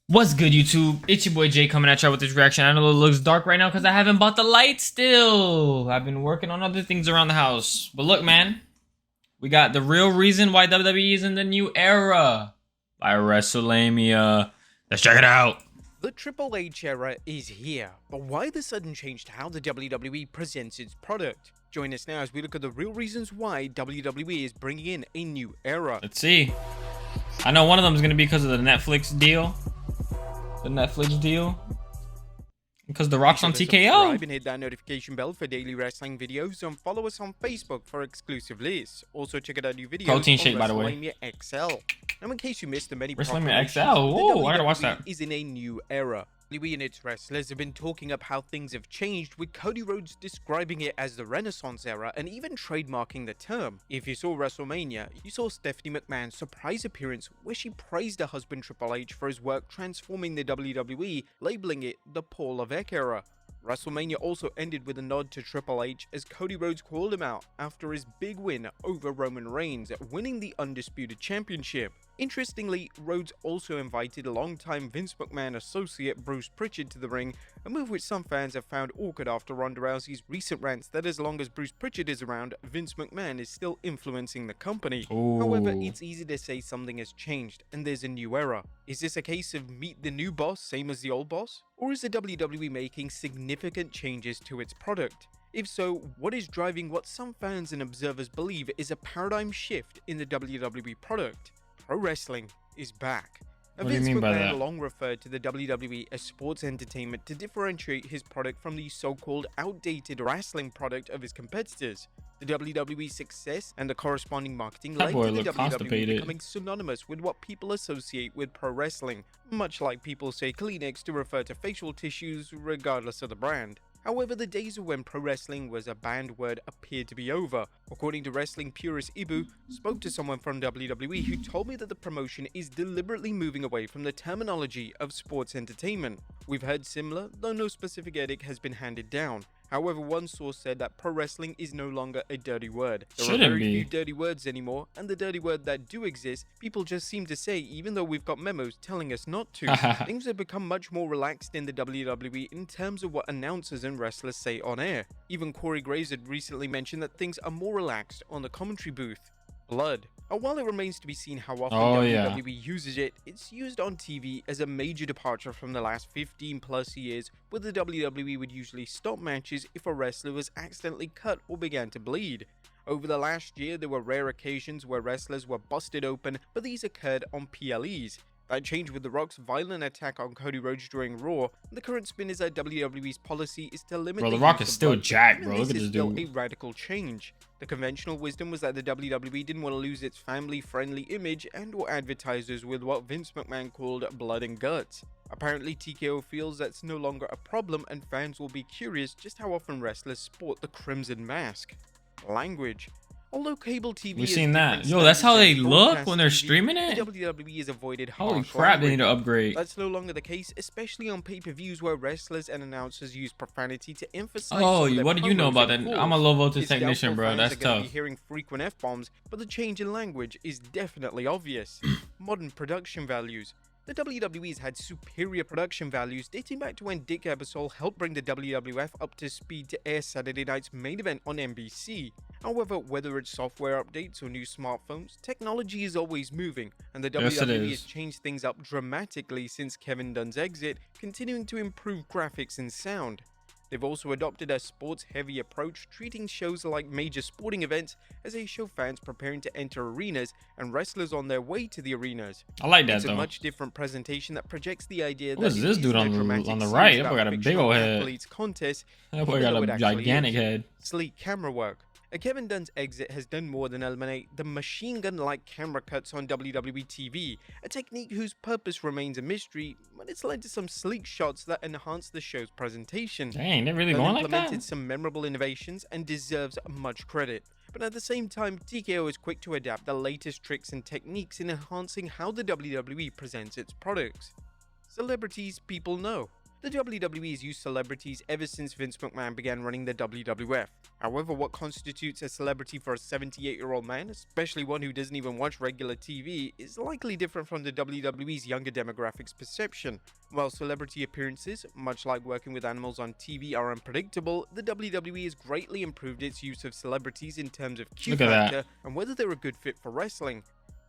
What's good, YouTube? It's your boy Jay coming at y'all with this reaction. I know it looks dark right now because I haven't bought the light still. I've been working on other things around the house. But look, man, we got the real reason why WWE is in the new era by WrestleMania. Let's check it out. The Triple H era is here, but why the sudden change to how the WWE presents its product? Join us now as we look at the real reasons why WWE is bringing in a new era. Let's see. I know one of them is going to be because of the Netflix deal. Because The Rock's on TKO. Subscribe and hit that notification bell for daily wrestling videos and follow us on Facebook for exclusive lists. Also check out our new videos Protein on shake, by the way. WrestleMania XL. Now in case you missed the many WrestleMania XL. proclamations, Whoa, I gotta watch WWE that. is in a new era. WWE and its wrestlers have been talking up how things have changed, with Cody Rhodes describing it as the Renaissance era and even trademarking the term. If you saw WrestleMania, you saw Stephanie McMahon's surprise appearance where she praised her husband Triple H for his work transforming the WWE, labeling it the Paul Levesque era. WrestleMania also ended with a nod to Triple H as Cody Rhodes called him out after his big win over Roman Reigns, winning the Undisputed Championship. Interestingly, Rhodes also invited longtime Vince McMahon associate Bruce Pritchard to the ring, a move which some fans have found awkward after Ronda Rousey's recent rants that as long as Bruce Pritchard is around, Vince McMahon is still influencing the company. Ooh. However, it's easy to say something has changed and there's a new era. Is this a case of meet the new boss, same as the old boss? Or is the WWE making significant changes to its product? If so, what is driving what some fans and observers believe is a paradigm shift in the WWE product? Pro wrestling is back. What do you Vince mean by McMahon that? long referred to the WWE as sports entertainment to differentiate his product from the so-called outdated wrestling product of his competitors. The WWE's success and the corresponding marketing That led boy to the looked WWE constipated. becoming synonymous with what people associate with pro wrestling, much like people say Kleenex to refer to facial tissues regardless of the brand. However, the days of when pro wrestling was a banned word appeared to be over. According to wrestling purist Ibu, spoke to someone from WWE who told me that the promotion is deliberately moving away from the terminology of sports entertainment. We've heard similar, though no specific edict has been handed down. However, one source said that pro wrestling is no longer a dirty word. There are very few dirty words anymore, and the dirty word that do exist, people just seem to say even though we've got memos telling us not to. Things have become much more relaxed in the WWE in terms of what announcers and wrestlers say on air. Even Corey Graves had recently mentioned that things are more relaxed on the commentary booth. Blood. While it remains to be seen how often WWE uses it, it's used on TV as a major departure from the last 15 plus years, where the WWE would usually stop matches if a wrestler was accidentally cut or began to bleed. Over the last year, there were rare occasions where wrestlers were busted open, but these occurred on PLEs. That changed with The Rock's violent attack on Cody Rhodes during Raw. The current spin is that WWE's policy is to limit The Rock is still jacked, bro. Look at this dude. A radical change. The conventional wisdom was that the WWE didn't want to lose its family-friendly image and/or advertisers with what Vince McMahon called blood and guts. Apparently, TKO feels that's no longer a problem, and fans will be curious just how often wrestlers sport the crimson mask. Language. Although cable TV We've seen that. Yo, that's how they look when they're streaming it? WWE has avoided Holy crap, they need to upgrade. That's no longer the case, especially on pay-per-views where wrestlers and announcers use profanity to emphasize. Oh, what do you know about that? I'm a low voltage technician, bro. That's tough. Be hearing frequent F-bombs, but the change in language is definitely obvious. Modern production values. The WWE's had superior production values dating back to when Dick Ebersol helped bring the WWF up to speed to air Saturday night's main event on NBC. However, whether it's software updates or new smartphones, technology is always moving, and the WWE has changed things up dramatically since Kevin Dunn's exit, continuing to improve graphics and sound. They've also adopted a sports-heavy approach, treating shows like major sporting events as they show fans preparing to enter arenas and wrestlers on their way to the arenas. I like that, it's though. a much different presentation that projects the idea What that is this dude on the right? That boy got a big old head. Contest, that boy got a gigantic head. Sleek camera work. Kevin Dunn's exit has done more than eliminate the machine gun-like camera cuts on WWE TV, a technique whose purpose remains a mystery, but it's led to some sleek shots that enhance the show's presentation. Dang, they're really going like that? Implemented some memorable innovations and deserves much credit. But at the same time, TKO is quick to adapt the latest tricks and techniques in enhancing how the WWE presents its products. Celebrities people know. The WWE has used celebrities ever since Vince McMahon began running the WWF. However, what constitutes a celebrity for a 78-year-old man, especially one who doesn't even watch regular TV, is likely different from the WWE's younger demographics perception. While celebrity appearances, much like working with animals on TV, are unpredictable, the WWE has greatly improved its use of celebrities in terms of Q factor and whether they're a good fit for wrestling.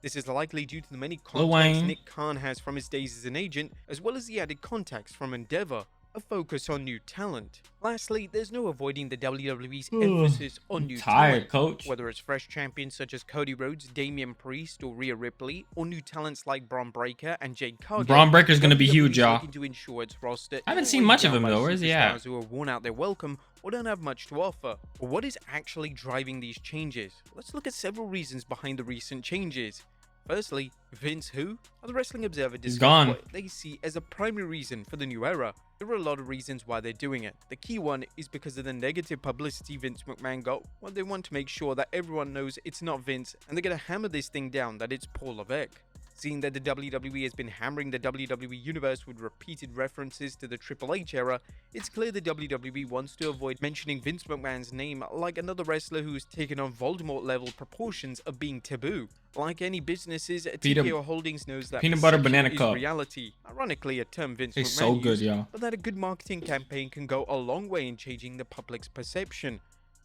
This is likely due to the many contacts Nick Khan has from his days as an agent, as well as the added contacts from Endeavor, a focus on new talent. Lastly, there's no avoiding the WWE's emphasis on new talent, coach. Whether it's fresh champions such as Cody Rhodes, Damian Priest, or Rhea Ripley, or new talents like Braun Breaker and Jade Cargill. Braun Breaker's gonna be huge, y'all. To ensure its roster I haven't seen much of him though. Where's he at? Who have worn out their welcome or don't have much to offer. But what is actually driving these changes? Let's look at several reasons behind the recent changes. Firstly, Vince who? The Wrestling Observer discussed what they see as a primary reason for the new era. There are a lot of reasons why they're doing it. The key one is because of the negative publicity Vince McMahon got, when they want to make sure that everyone knows it's not Vince, and they're gonna hammer this thing down that it's Paul Levesque. Seeing that the WWE has been hammering the WWE Universe with repeated references to the Triple H era, it's clear the WWE wants to avoid mentioning Vince McMahon's name like another wrestler who's taken on Voldemort-level proportions of being taboo. Like any businesses, TKO Holdings knows that peanut butter banana is cup reality. Ironically, a term Vince McMahon so good, used, but that a good marketing campaign can go a long way in changing the public's perception.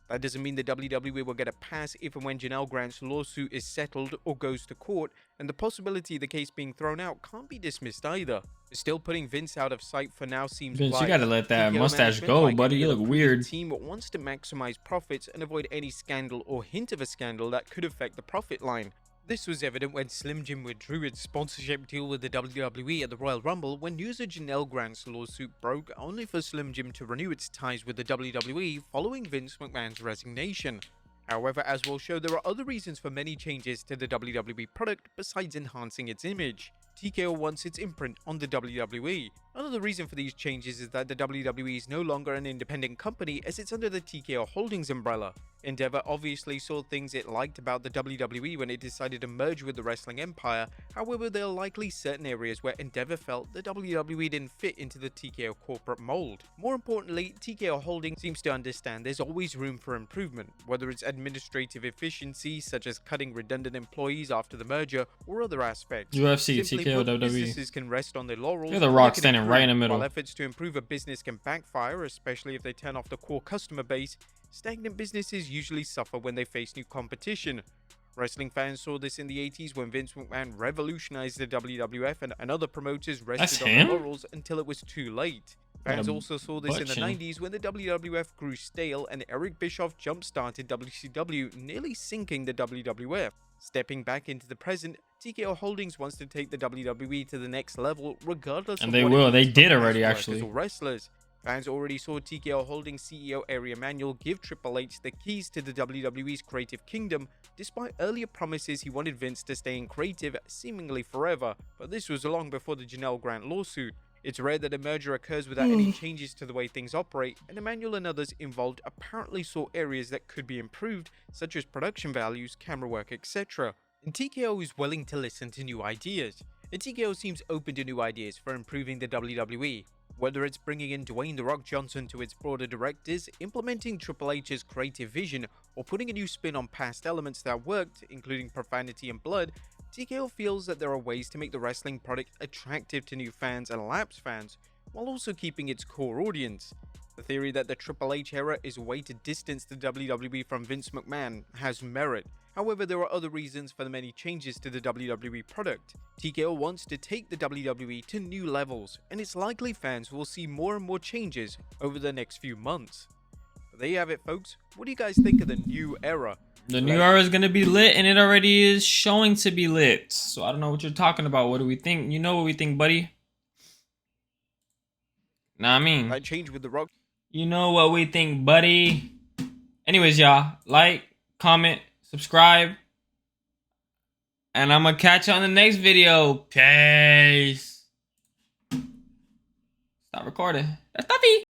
That doesn't mean the WWE will get a pass if and when Janelle Grant's lawsuit is settled or goes to court, and the possibility of the case being thrown out can't be dismissed either. Still, putting Vince out of sight for now seems Vince, wise. you gotta let that mustache go, buddy. You look weird. The team wants to maximize profits and avoid any scandal or hint of a scandal that could affect the profit line. This was evident when Slim Jim withdrew its sponsorship deal with the WWE at the Royal Rumble when news of Janelle Grant's lawsuit broke, only for Slim Jim to renew its ties with the WWE following Vince McMahon's resignation. However, as we'll show, there are other reasons for many changes to the WWE product besides enhancing its image. TKO wants its imprint on the WWE. Another reason for these changes is that the WWE is no longer an independent company as it's under the TKO Holdings umbrella. Endeavor obviously saw things it liked about the WWE when it decided to merge with the wrestling empire. However, there are likely certain areas where Endeavor felt the WWE didn't fit into the TKO corporate mold. More importantly, TKO Holdings seems to understand there's always room for improvement, whether it's administrative efficiency such as cutting redundant employees after the merger or other aspects. UFC, TKO, WWE. Businesses can rest on their laurels. Look at The Rock standing right in the middle. While efforts to improve a business can backfire, especially if they turn off the core customer base, stagnant businesses usually suffer when they face new competition. Wrestling fans saw this in the 80s when Vince McMahon revolutionized the WWF and other promoters rested on their laurels until it was too late. Fans also saw this in the 90s when the WWF grew stale and Eric Bischoff jump-started WCW, nearly sinking the WWF. Stepping back into the present, TKO Holdings wants to take the WWE to the next level regardless of what they did already, actually. Wrestlers. Fans already saw TKO Holdings CEO Ari Emanuel give Triple H the keys to the WWE's creative kingdom, despite earlier promises he wanted Vince to stay in creative seemingly forever, but this was long before the Janelle Grant lawsuit. It's rare that a merger occurs without any changes to the way things operate, and Emanuel and others involved apparently saw areas that could be improved, such as production values, camera work, etc. And TKO is willing to listen to new ideas. And TKO seems open to new ideas for improving the WWE. Whether it's bringing in Dwayne "The Rock" Johnson to its board of directors, implementing Triple H's creative vision, or putting a new spin on past elements that worked, including profanity and blood, TKO feels that there are ways to make the wrestling product attractive to new fans and lapsed fans, while also keeping its core audience. The theory that the Triple H era is a way to distance the WWE from Vince McMahon has merit. However, there are other reasons for the many changes to the WWE product. TKO wants to take the WWE to new levels, and it's likely fans will see more and more changes over the next few months. But there you have it, folks. What do you guys think of the new era? The new era is going to be lit, and it already is showing to be lit. So I don't know what you're talking about. What do we think? You know what we think, buddy. Nah, I mean, that change with The Rock. You know what we think, buddy. Anyways, y'all, like, comment, subscribe, and I'm gonna catch you on the next video. Peace. Stop recording. That's Tuffy.